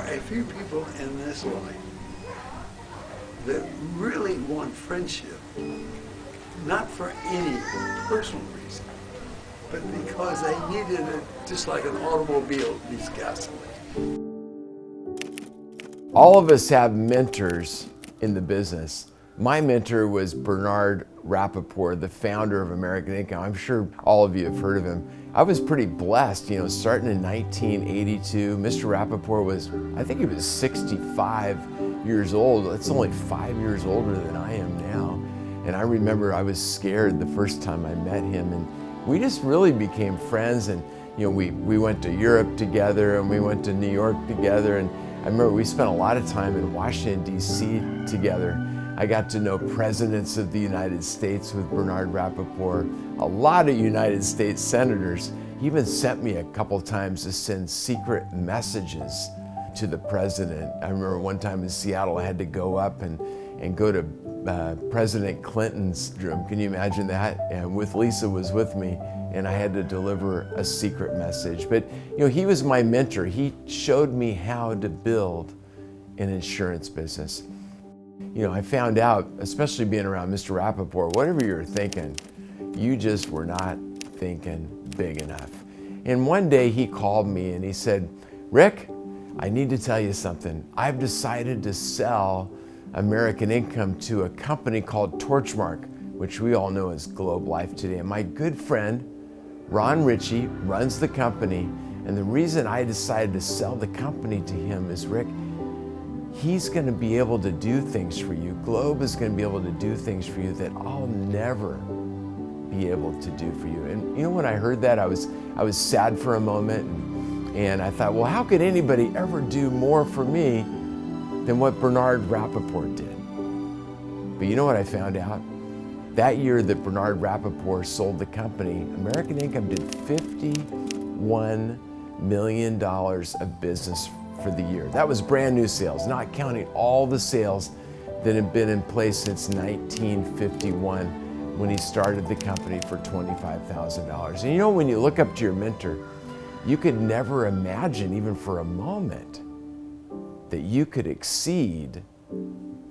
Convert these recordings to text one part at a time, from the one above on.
a few people in this life that really want friendship, not for any personal reason, but because they needed it, just like an automobile needs gasoline. All of us have mentors in the business. My mentor was Bernard Rappaport, the founder of American Income. I'm sure all of you have heard of him. I was pretty blessed, starting in 1982. Mr. Rappaport was, I think he was 65 years old. That's only 5 years older than I am now. And I remember I was scared the first time I met him, and we just really became friends. And we went to Europe together, and we went to New York together, and I remember we spent a lot of time in Washington, D.C. together. I got to know presidents of the United States with Bernard Rappaport, a lot of United States senators. He even sent me a couple times to send secret messages to the president. I remember one time in Seattle, I had to go up and go to President Clinton's room. Can you imagine that? And Lisa was with me, and I had to deliver a secret message. But he was my mentor. He showed me how to build an insurance business. I found out, especially being around Mr. Rappaport, whatever you were thinking, you just were not thinking big enough. And one day he called me and he said, "Rick, I need to tell you something. I've decided to sell American Income to a company called Torchmark, which we all know as Globe Life today. And my good friend, Ron Ritchie, runs the company. And the reason I decided to sell the company to him is, Rick, he's going to be able to do things for you. Globe is going to be able to do things for you that I'll never be able to do for you." And when I heard that, I was sad for a moment, and I thought, well, how could anybody ever do more for me than what Bernard Rappaport did? But you know what I found out? That year that Bernard Rappaport sold the company, American Income did $51 million of business for the year. That was brand new sales, not counting all the sales that had been in place since 1951 when he started the company for $25,000. And when you look up to your mentor, you could never imagine, even for a moment, that you could exceed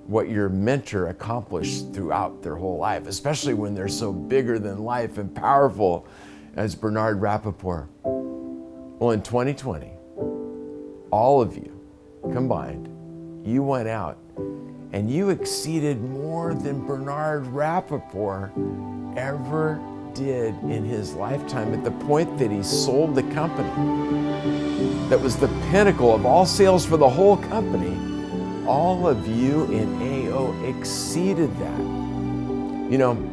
what your mentor accomplished throughout their whole life, especially when they're so bigger than life and powerful as Bernard Rappaport. Well, in 2020, all of you combined, you went out and you exceeded more than Bernard Rappaport ever did in his lifetime, at the point that he sold the company. That was the pinnacle of all sales for the whole company. All of you in AO exceeded that.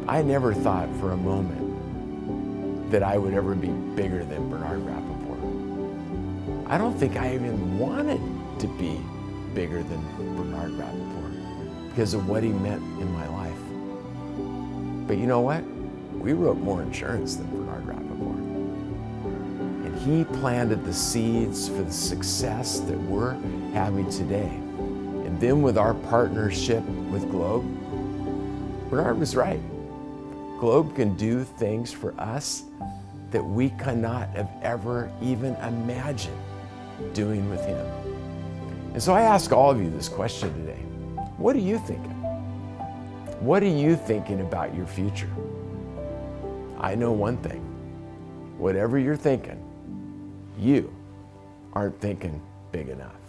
I never thought for a moment that I would ever be bigger than Bernard Rappaport. I don't think I even wanted to be bigger than Bernard Rappaport because of what he meant in my life. But you know what? We wrote more insurance than Bernard Rappaport. And he planted the seeds for the success that we're having today. And then with our partnership with Globe, Bernard was right. Globe can do things for us that we cannot have ever even imagined doing with him. And so I ask all of you this question today. What are you thinking? What are you thinking about your future? I know one thing. Whatever you're thinking, you aren't thinking big enough.